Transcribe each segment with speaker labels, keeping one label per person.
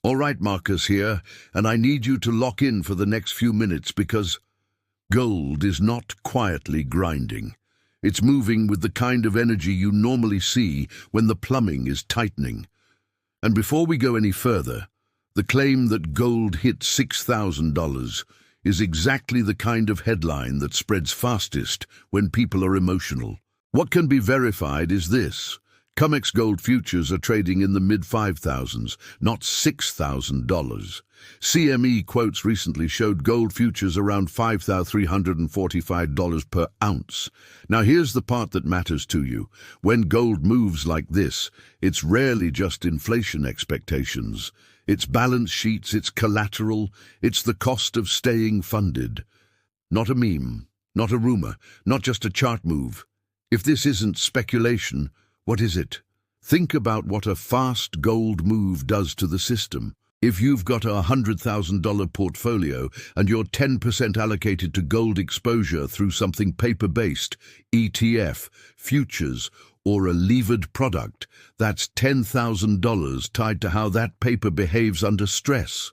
Speaker 1: All right, Marcus here, and I need you to lock in for the next few minutes because gold is not quietly grinding. It's moving with the kind of energy you normally see when the plumbing is tightening. And before we go any further, the claim that gold hit $6,000 is exactly the kind of headline that spreads fastest when people are emotional. What can be verified is this. COMEX gold futures are trading in the mid-5,000s, not $6,000. CME quotes recently showed gold futures around $5,345 per ounce. Now here's the part that matters to you. When gold moves like this, it's rarely just inflation expectations. It's balance sheets, it's collateral, it's the cost of staying funded. Not a meme, not a rumor, not just a chart move. If this isn't speculation, what is it? Think about what a fast gold move does to the system. If you've got a $100,000 portfolio and you're 10% allocated to gold exposure through something paper-based, ETF, futures, or a levered product, that's $10,000 tied to how that paper behaves under stress.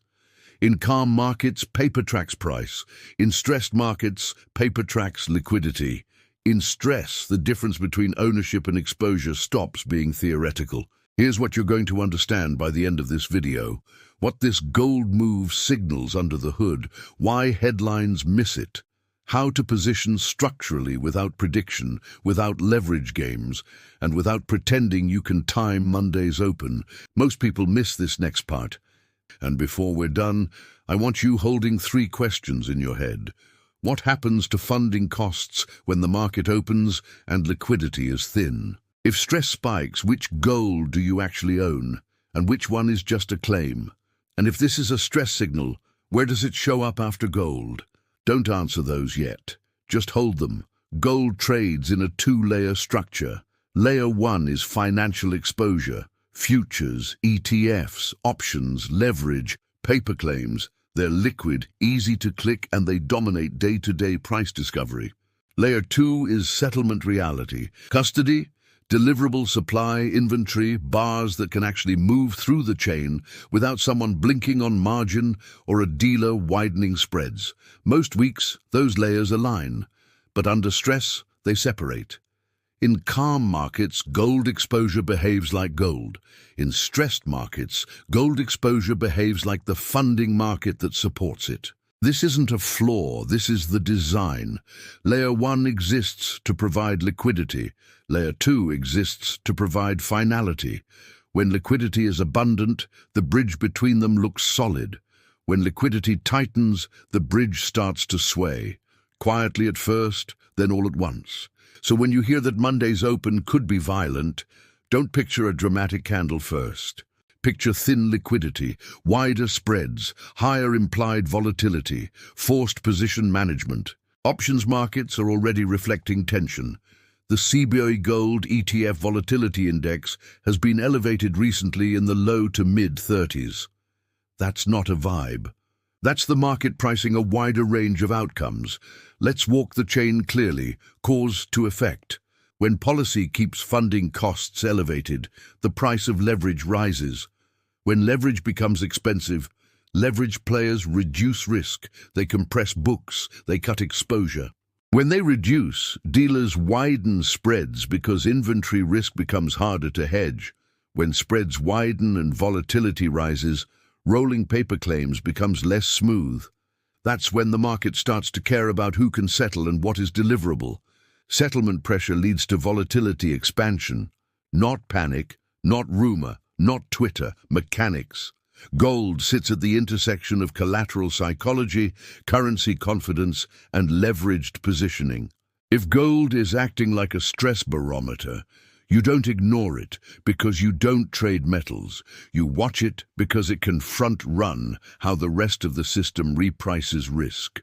Speaker 1: In calm markets, paper tracks price. In stressed markets, paper tracks liquidity. In stress, the difference between ownership and exposure stops being theoretical. Here's what you're going to understand by the end of this video. What this gold move signals under the hood, why headlines miss it, how to position structurally without prediction, without leverage games, and without pretending you can time Monday's open. Most people miss this next part. And before we're done, I want you holding 3 questions in your head. What happens to funding costs when the market opens and liquidity is thin? If stress spikes, which gold do you actually own, and which one is just a claim? And if this is a stress signal, where does it show up after gold? Don't answer those yet. Just hold them. Gold trades in a 2-layer structure. Layer 1 is financial exposure, futures, ETFs, options, leverage, paper claims. They're liquid, easy to click, and they dominate day-to-day price discovery. Layer 2 is settlement reality. Custody, deliverable supply, inventory, bars that can actually move through the chain without someone blinking on margin or a dealer widening spreads. Most weeks, those layers align, but under stress, they separate. In calm markets, gold exposure behaves like gold. In stressed markets, gold exposure behaves like the funding market that supports it. This isn't a flaw, this is the design. Layer 1 exists to provide liquidity. Layer 2 exists to provide finality. When liquidity is abundant, the bridge between them looks solid. When liquidity tightens, the bridge starts to sway. Quietly at first, then all at once. So when you hear that Monday's open could be violent, don't picture a dramatic candle first. Picture thin liquidity, wider spreads, higher implied volatility, forced position management. Options markets are already reflecting tension. The CME Gold ETF Volatility Index has been elevated recently in the low to mid-30s. That's not a vibe. That's the market pricing a wider range of outcomes. Let's walk the chain clearly, cause to effect. When policy keeps funding costs elevated, the price of leverage rises. When leverage becomes expensive, leverage players reduce risk, they compress books, they cut exposure. When they reduce, dealers widen spreads because inventory risk becomes harder to hedge. When spreads widen and volatility rises, rolling paper claims becomes less smooth. That's when the market starts to care about who can settle and what is deliverable. Settlement pressure leads to volatility expansion. Not panic, not rumor, not Twitter, mechanics. Gold sits at the intersection of collateral psychology, currency confidence, and leveraged positioning. If gold is acting like a stress barometer, you don't ignore it because you don't trade metals. You watch it because it can front-run how the rest of the system reprices risk.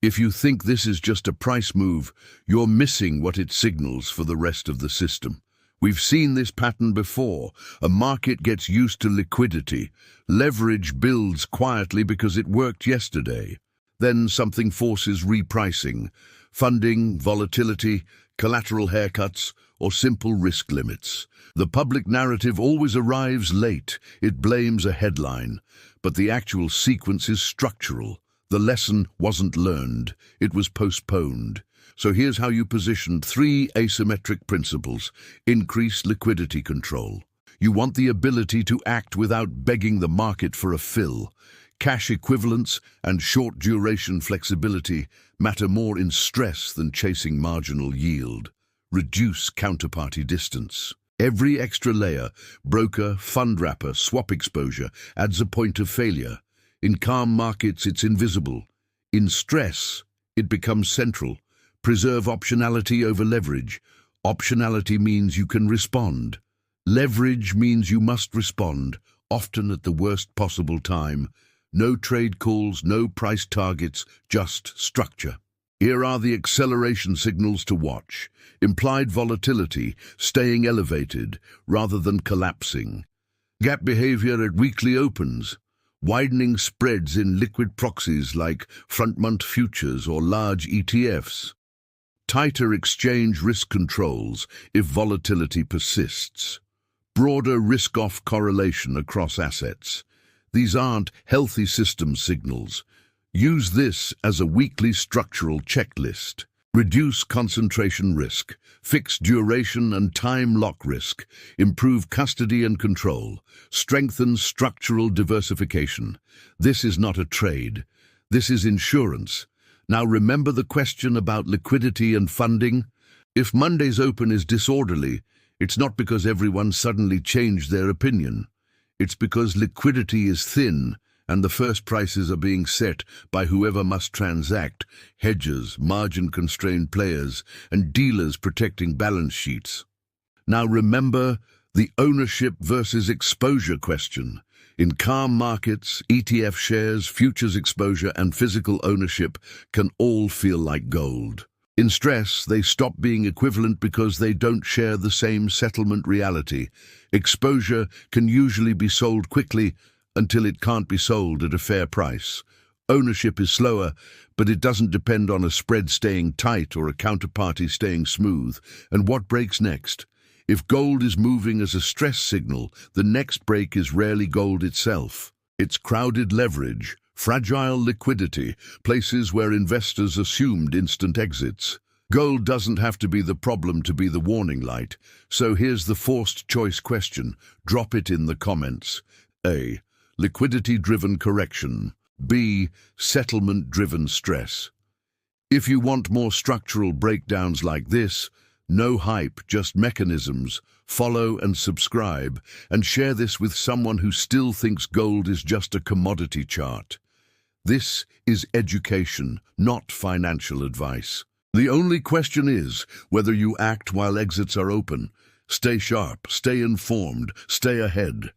Speaker 1: If you think this is just a price move, you're missing what it signals for the rest of the system. We've seen this pattern before. A market gets used to liquidity. Leverage builds quietly because it worked yesterday. Then something forces repricing. Funding, volatility, collateral haircuts, or simple risk limits. The public narrative always arrives late. It blames a headline, but the actual sequence is structural. The lesson wasn't learned, it was postponed. So here's how you positioned 3 asymmetric principles. Increase liquidity control. You want the ability to act without begging the market for a fill. Cash equivalence and short-duration flexibility matter more in stress than chasing marginal yield. Reduce counterparty distance. Every extra layer, broker, fund wrapper, swap exposure, adds a point of failure. In calm markets, it's invisible. In stress, it becomes central. Preserve optionality over leverage. Optionality means you can respond. Leverage means you must respond, often at the worst possible time. No trade calls, no price targets, just structure. Here are the acceleration signals to watch. Implied volatility, staying elevated rather than collapsing. Gap behavior at weekly opens. Widening spreads in liquid proxies like front-month futures or large ETFs. Tighter exchange risk controls if volatility persists. Broader risk-off correlation across assets. These aren't healthy system signals. Use this as a weekly structural checklist. Reduce concentration risk, fix duration and time lock risk, improve custody and control, strengthen structural diversification. This is not a trade. This is insurance. Now remember the question about liquidity and funding? If Monday's open is disorderly, it's not because everyone suddenly changed their opinion. It's because liquidity is thin and the first prices are being set by whoever must transact, hedgers, margin-constrained players, and dealers protecting balance sheets. Now remember the ownership versus exposure question. In calm markets, ETF shares, futures exposure, and physical ownership can all feel like gold. In stress, they stop being equivalent because they don't share the same settlement reality. Exposure can usually be sold quickly until it can't be sold at a fair price. Ownership is slower, but it doesn't depend on a spread staying tight or a counterparty staying smooth. And what breaks next? If gold is moving as a stress signal, the next break is rarely gold itself. It's crowded leverage, fragile liquidity, places where investors assumed instant exits. Gold doesn't have to be the problem to be the warning light. So here's the forced choice question. Drop it in the comments. A. Liquidity-driven correction. B. Settlement-driven stress. If you want more structural breakdowns like this, no hype, just mechanisms. Follow and subscribe, and share this with someone who still thinks gold is just a commodity chart. This is education, not financial advice. The only question is whether you act while exits are open. Stay sharp, stay informed, stay ahead.